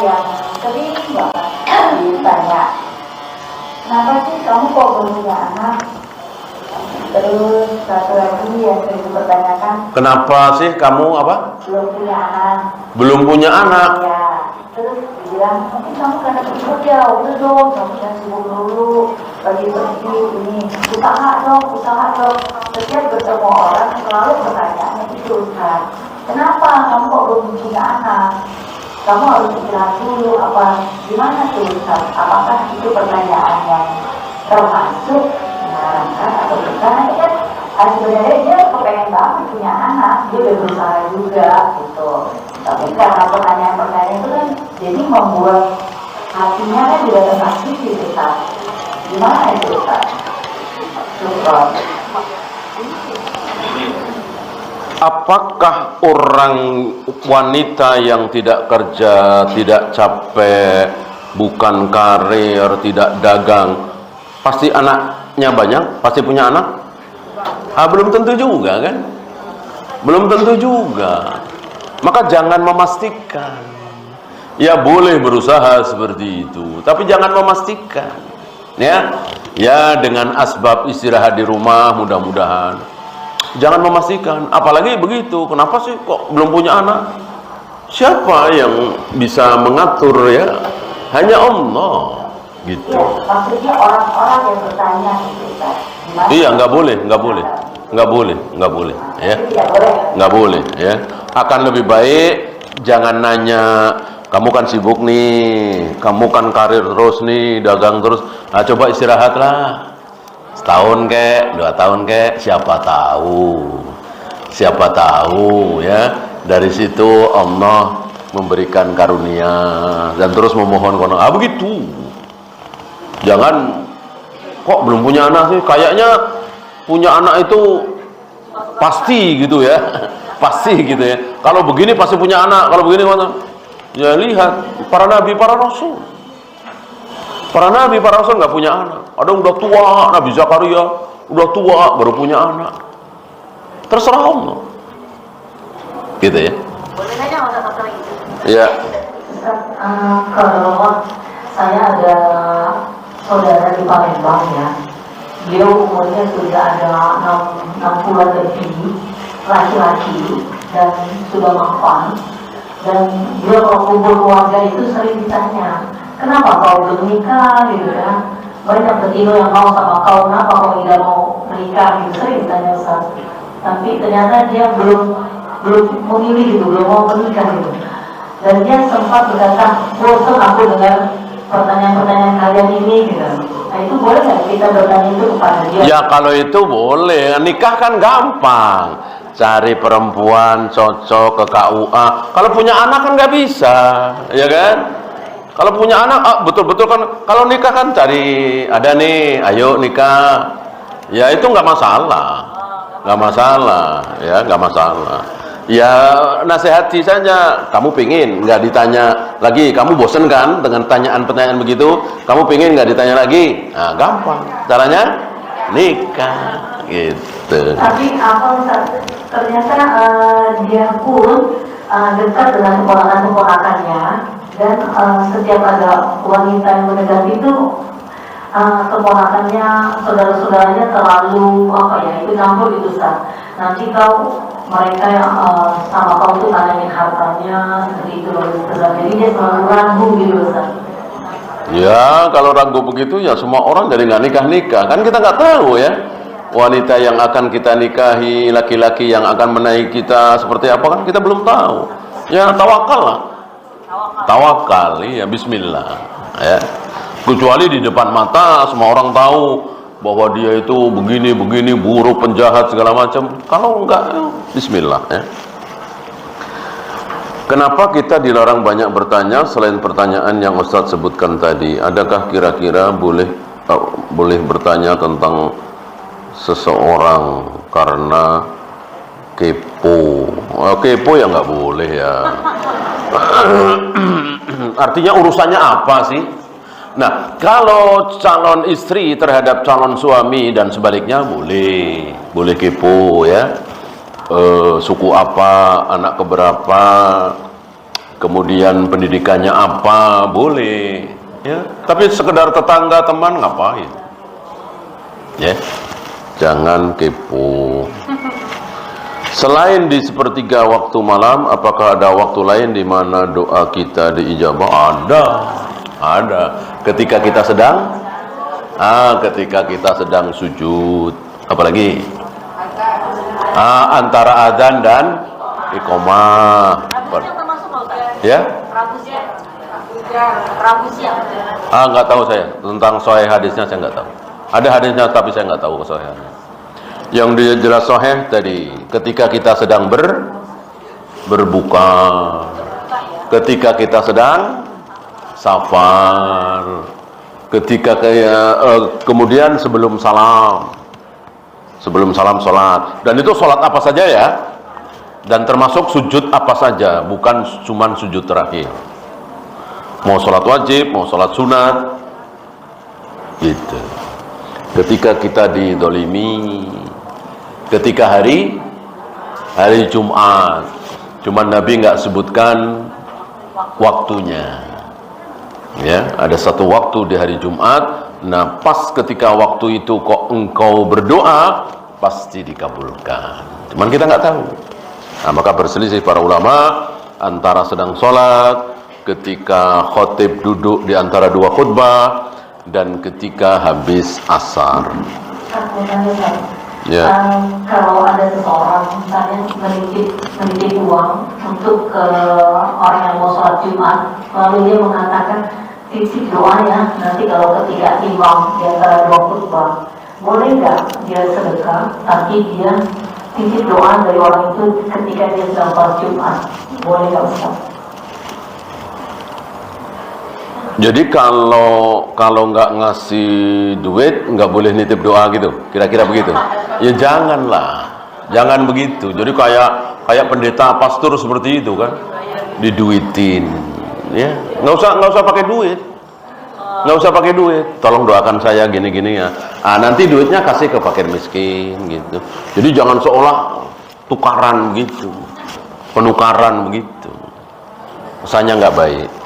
yang sering banget ditanya, kenapa sih kamu kok belum punya anak? Terus satu lagi yang sering dipertanyakan, kenapa sih kamu apa? Belum punya anak. Belum punya anak? Ya. Terus dibilang, mungkin kamu karena sibuk ya, udah dong, kamu jangan sibuk dulu, lagi pergi ini, usaha dong. Setiap bertemu orang selalu pertanyaannya itu, Ustaz, kenapa kamu kok belum punya anak? Kamu harus istirahat dulu, apa gimana tuh Ustaz? Apakah itu pertanyaan yang termasuk mengarahkan atau bukan? Kan sebenarnya dia kepengen banget punya anak, dia udah berusaha juga gitu. Tapi karena pertanyaan-pertanyaan itu kan jadi membuat hatinya kan juga tersakiti Ustaz. Gimana itu Ustaz? Apakah orang wanita yang tidak kerja, tidak capek, bukan karir, tidak dagang, pasti anaknya banyak, pasti punya anak? Belum tentu juga kan? Belum tentu juga. Maka jangan memastikan. Ya boleh berusaha seperti itu, tapi jangan memastikan. Ya dengan asbab istirahat di rumah mudah-mudahan. Jangan memastikan, apalagi begitu. Kenapa sih kok belum punya anak? Siapa yang bisa mengatur ya? Hanya Allah gitu. Ya, maksudnya orang-orang yang bertanya gitu, iya, nggak boleh ya. Nggak boleh ya. Akan lebih baik jangan nanya, kamu kan sibuk nih, kamu kan karir terus nih, dagang terus. Nah, coba istirahatlah. Setahun kek, 2 tahun kek, siapa tahu ya. Dari situ Allah memberikan karunia dan terus memohon kono. Begitu. Jangan kok belum punya anak sih, kayaknya punya anak itu pasti gitu ya. Pasti gitu ya. Kalau begini pasti punya anak, kalau begini mana? Ya lihat para nabi, para rasul. Para nabi, para rasul nggak punya anak. Ada yang udah tua, Nabi Zakaria udah tua baru punya anak. Terserah Allah. Gitu ya. Boleh nanya masalah itu? Ya. Kalau saya ada saudara di Palembang ya, dia umurnya sudah ada 60 lebih, laki-laki dan sudah mapan, dan dia kalau kumpul keluarga itu sering ditanya, kenapa kau belum nikah gitu kan? Banyak betina yang mau sama kau, kenapa kau tidak mau menikah gitu, sering ditanya Ustaz. Tapi ternyata dia belum memilih gitu, belum mau menikah gitu. Dan dia sempat berkata, bosan aku dengan pertanyaan-pertanyaan kalian ini gitu. Nah itu boleh nggak kita bertanya itu kepada dia? Ya kalau itu boleh, nikah kan gampang. Cari perempuan cocok ke KUA. Kalau punya anak kan nggak bisa, ya kan? Kalau punya anak, betul-betul kan. Kalau nikah kan cari, ada nih, ayo nikah. Ya itu nggak masalah, ya nggak masalah. Ya nasihati saja. Kamu pingin nggak ditanya lagi? Kamu bosen kan dengan pertanyaan begitu? Kamu pingin nggak ditanya lagi? Nah gampang. Caranya nikah gitu. Tapi apa ternyata dia pun dekat dengan keponakan-keponakannya, dan setiap ada wanita yang mendekati itu keponakannya, saudara-saudaranya terlalu itu campur gitu Ustaz. Nanti mereka yang sama kau tuh tanyain hartanya seperti itu loh Ustaz. Jadi dia selalu ragu gitu Ustaz. Ya kalau ragu begitu ya semua orang jadi nggak nikah kan kita nggak tahu ya wanita yang akan kita nikahi, laki-laki yang akan menaiki kita seperti apa kan kita belum tahu. Ya tawakal lah, ya Bismillah ya. Kecuali di depan mata semua orang tahu bahwa dia itu begini buruk, penjahat segala macam. Kalau enggak Bismillah ya. Kenapa kita dilarang banyak bertanya selain pertanyaan yang Ustadz sebutkan tadi? Adakah kira-kira boleh bertanya tentang seseorang karena kepo? Kepo ya nggak boleh ya. Artinya urusannya apa sih? Nah, kalau calon istri terhadap calon suami dan sebaliknya boleh kepo ya. Suku apa, anak keberapa, kemudian pendidikannya apa, boleh, ya. Tapi sekedar tetangga teman ngapain? Ya, jangan kepo. Selain di sepertiga waktu malam, apakah ada waktu lain di mana doa kita diijabah? Ada. Ketika kita sedang sujud, apalagi antara azan dan iqamah. Ya? Rabu siang. Nggak tahu saya tentang sahih hadisnya, saya nggak tahu. Ada hadisnya tapi saya nggak tahu kesahihannya. Yang jelas sahih tadi, ketika kita sedang berbuka, ketika kita sedang safar, ketika kemudian sebelum salam sholat, dan itu sholat apa saja ya, dan termasuk sujud apa saja, bukan cuman sujud terakhir, mau sholat wajib, mau sholat sunat, gitu. Ketika kita didolimi, ketika hari Jumat, cuman Nabi nggak sebutkan waktunya, ya. Ada satu waktu di hari Jumat. Nah, pas ketika waktu itu kok engkau berdoa, pasti dikabulkan. Cuman kita nggak tahu. Nah, maka berselisih para ulama antara sedang sholat, ketika khotib duduk di antara dua khutbah, dan ketika habis asar. Ya. Kalau ada seseorang misalnya menitip uang untuk ke orang yang mau sholat Jumat, lalu dia mengatakan titip doa ya, nanti kalau ketika imam di antara dua khutbah, boleh nggak dia sedekah, tapi dia titip doa dari orang itu ketika dia sedang sholat Jumat, boleh nggak Ustaz? Jadi kalau nggak ngasih duit, nggak boleh nitip doa gitu, kira-kira begitu. Ya jangan begitu. Jadi kayak pendeta pastor seperti itu kan, diduitin, ya. Nggak usah pakai duit, Tolong doakan saya gini-gini ya. Nanti duitnya kasih ke fakir miskin gitu. Jadi jangan seolah tukaran gitu, penukaran begitu. Kesannya nggak baik.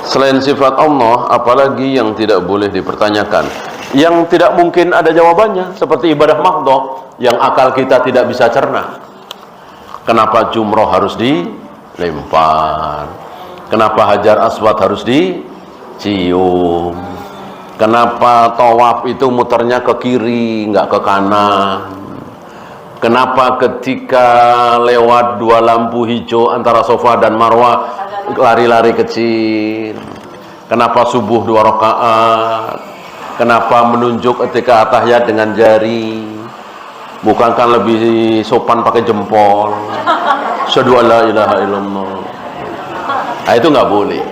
Selain sifat Allah, apalagi yang tidak boleh dipertanyakan, yang tidak mungkin ada jawabannya, seperti ibadah mahdhah yang akal kita tidak bisa cerna. Kenapa jumroh harus dilempar? Kenapa hajar aswad harus dicium? Kenapa tawaf itu muternya ke kiri, nggak ke kanan? Kenapa ketika lewat dua lampu hijau antara Safa dan Marwah lari-lari kecil? Kenapa subuh 2 rakaat? Kenapa menunjuk ketika tahiyat dengan jari? Bukankah lebih sopan pakai jempol? Asyhadu an la ilaha illallah. Nah, itu nggak boleh.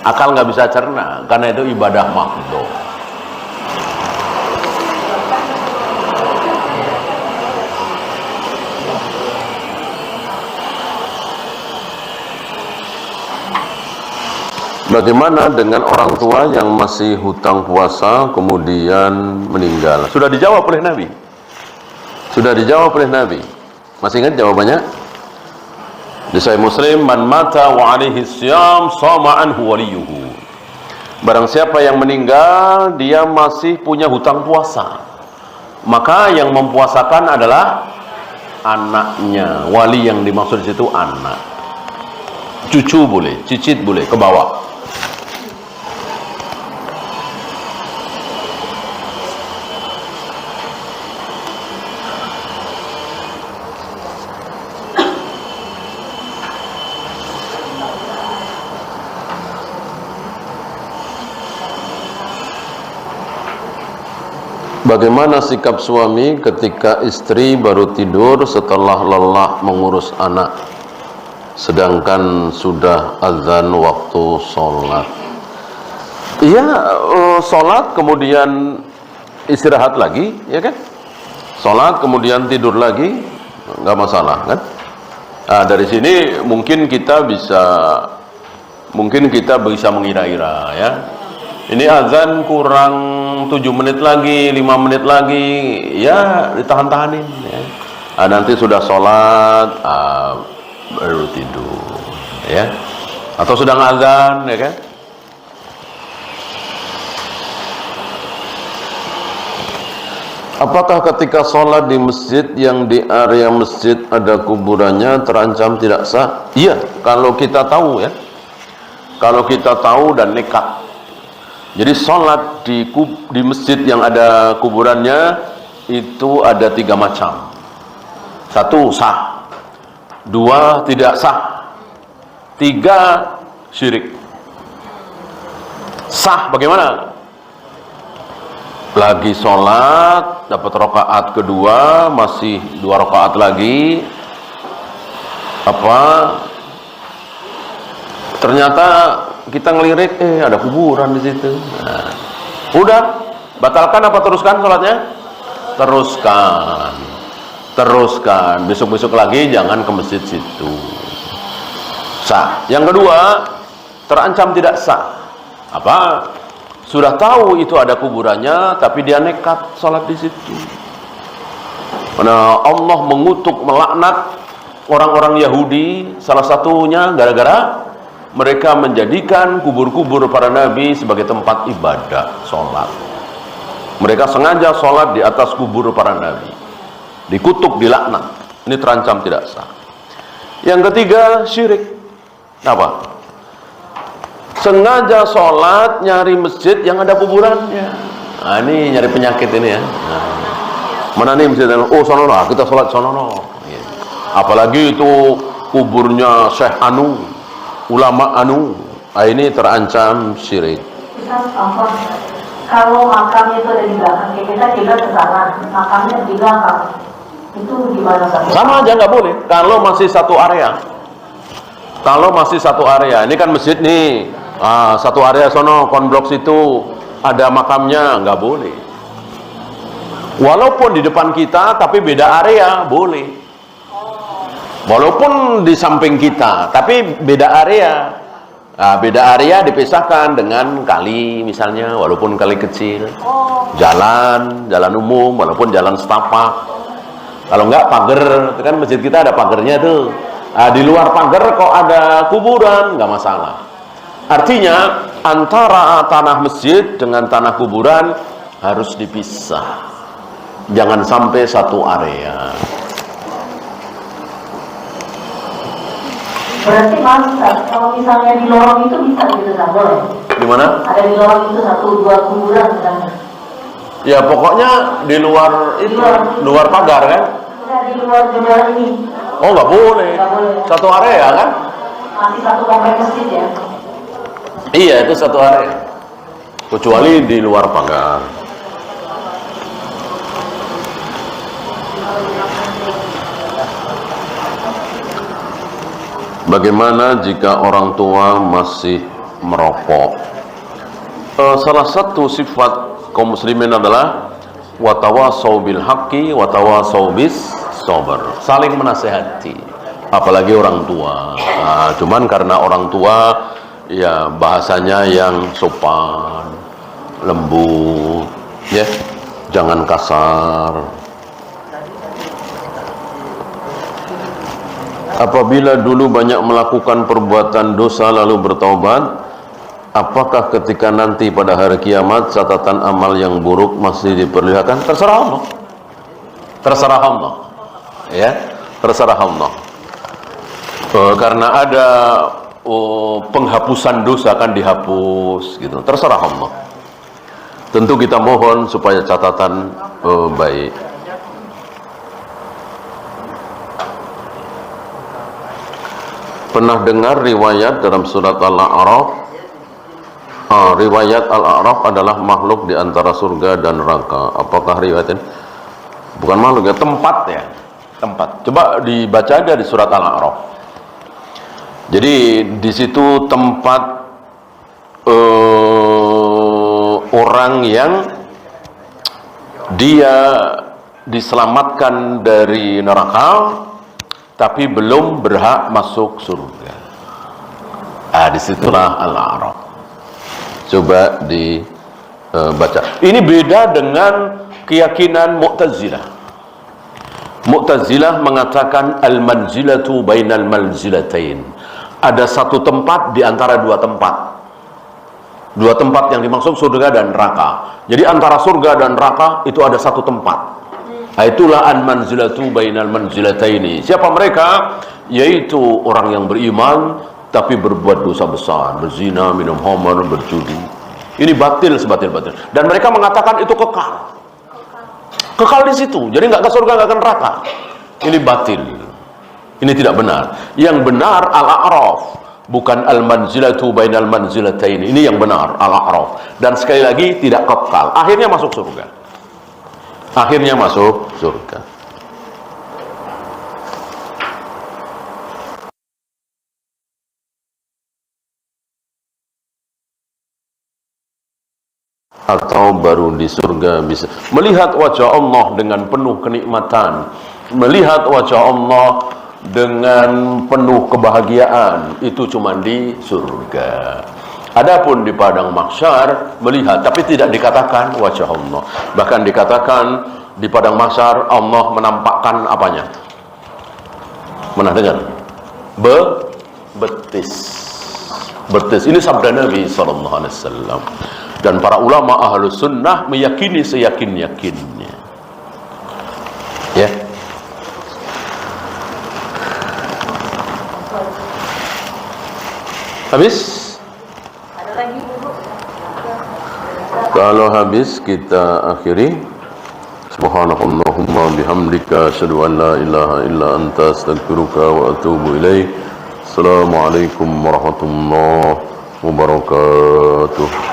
Akal nggak bisa cerna, karena itu ibadah mahdhah. Bagaimana dengan orang tua yang masih hutang puasa kemudian meninggal? Sudah dijawab oleh Nabi. Masih ingat jawabannya? Di Sahih Muslim, man mata wa alaihi syam sama anhu waliyuhu. Barang siapa yang meninggal, dia masih punya hutang puasa, maka yang mempuasakan adalah anaknya. Wali yang dimaksud di situ anak. Cucu boleh, cicit boleh, ke bawah. Bagaimana sikap suami ketika istri baru tidur setelah lelah mengurus anak, sedangkan sudah azan waktu sholat? Iya, sholat kemudian istirahat lagi, ya kan? Sholat kemudian tidur lagi, nggak masalah kan? Nah, dari sini mungkin kita bisa mengira-ira ya. Ini azan kurang 7 menit lagi, 5 menit lagi, ya ditahan-tahanin ya. Nanti sudah sholat, baru tidur, ya. Atau sedang azan, ya kan? Apakah ketika sholat di masjid yang di area masjid ada kuburannya terancam tidak sah? Iya, kalau kita tahu ya. Kalau kita tahu dan nekat. Jadi sholat di masjid yang ada kuburannya itu ada 3 macam. 1 sah, 2 tidak sah, 3 syirik. Sah bagaimana? Lagi sholat, dapat rakaat kedua, masih 2 rakaat lagi, ternyata kita ngelirik, ada kuburan di situ. Nah, udah, batalkan apa teruskan sholatnya? Teruskan. Besok-besok lagi jangan ke masjid situ. Sah. Yang kedua, terancam tidak sah. Apa? Sudah tahu itu ada kuburannya, tapi dia nekat sholat di situ. Nah, Allah mengutuk, melaknat orang-orang Yahudi, salah satunya gara-gara mereka menjadikan kubur-kubur para nabi sebagai tempat ibadah, sholat. Mereka sengaja sholat di atas kubur para nabi. Dikutuk, dilaknat. Ini terancam tidak sah. Yang ketiga, syirik. Apa? Sengaja sholat nyari masjid yang ada kuburannya. Nah, ini nyari penyakit ini ya. Nah, mana nih masjid? Oh, sono, kita sholat sono. Apalagi itu kuburnya Syekh Anu, ulama Anu. Nah, ini terancam syirik. Kalau makamnya itu ada di belakang, kita ke sana, makamnya di belakang, itu gimana? Sama aja, nggak boleh. Kalau masih satu area, ini kan masjid nih. Satu area sono, konblok situ ada makamnya, nggak boleh. Walaupun di depan kita, tapi beda area, boleh. Walaupun di samping kita, tapi beda area. Beda area dipisahkan dengan kali misalnya, walaupun kali kecil. Jalan umum, walaupun jalan setapak. Kalau nggak pagar, itu kan masjid kita ada pagarnya tuh. Di luar pagar kok ada kuburan, nggak masalah. Artinya antara tanah masjid dengan tanah kuburan harus dipisah. Jangan sampai satu area. Berarti Mas, kalau misalnya di lorong itu bisa gitu, nggak boleh? Di mana? Ada di lorong itu 1-2 kuburan misalnya. Ya pokoknya di luar itu, luar pagar kan? Di luar jendela ini. Oh nggak boleh. Satu area kan? Masih satu komplek masjid ya? Iya, itu satu area. Kecuali di luar pagar. Bagaimana jika orang tua masih merokok? Salah satu sifat kaum muslimin adalah watawasau bil haqqi watawasau bis sabr. Saling menasehati. Apalagi orang tua. Cuman karena orang tua ya bahasanya yang sopan, lembut, ya, jangan kasar. Apabila dulu banyak melakukan perbuatan dosa lalu bertaubat, apakah ketika nanti pada hari kiamat catatan amal yang buruk masih diperlihatkan? Terserah Allah. Terserah Allah. Ya, terserah Allah. Karena ada penghapusan dosa akan dihapus gitu. Terserah Allah. Tentu kita mohon supaya catatan baik. Pernah dengar riwayat dalam surat Al-A'raf? Riwayat Al-A'raf adalah makhluk di antara surga dan neraka. Apakah riwayat ini? Bukan makhluk ya, tempat ya. Tempat. Coba dibaca aja di surat Al-A'raf. Jadi di situ tempat orang yang dia diselamatkan dari neraka tapi belum berhak masuk surga. Disitulah Al-A'raf. Coba dibaca. Ini beda dengan keyakinan Mu'tazilah. Mu'tazilah mengatakan al-manzilatu bainal manzilatain. Ada satu tempat di antara dua tempat. Dua tempat yang dimaksud surga dan neraka. Jadi antara surga dan neraka itu ada satu tempat. Itulah al-manzilatu bainal manzilataini. Siapa mereka? Yaitu orang yang beriman tapi berbuat dosa besar, berzina, minum khamr, berjudi. Ini batil sebatil-batil. Dan mereka mengatakan itu kekal. Kekal di situ. Jadi nggak ke surga, nggak ke neraka. Ini batil. Ini tidak benar. Yang benar al-a'raf, bukan al-manzilatu bainal manzilataini. Ini yang benar, al-a'raf. Dan sekali lagi tidak kekal. Akhirnya masuk surga. Akhirnya masuk surga. Atau baru di surga bisa melihat wajah Allah dengan penuh kenikmatan, melihat wajah Allah dengan penuh kebahagiaan, itu cuma di surga. Adapun di padang mahsyar melihat, tapi tidak dikatakan wajah Allah. Bahkan dikatakan di padang mahsyar Allah menampakkan apanya? Pernah dengar? Betis. Betis. Ini sabda Nabi SAW. Dan para ulama ahlus sunnah meyakini seyakin-yakinnya. Ya. Habis? Ada lagi, Bu? Kalau habis kita akhiri. Subhanakallahumma bihamdika asyhadu an la ilaha illa anta astaghfiruka wa atubu ilaik. Assalamualaikum warahmatullahi wabarakatuh.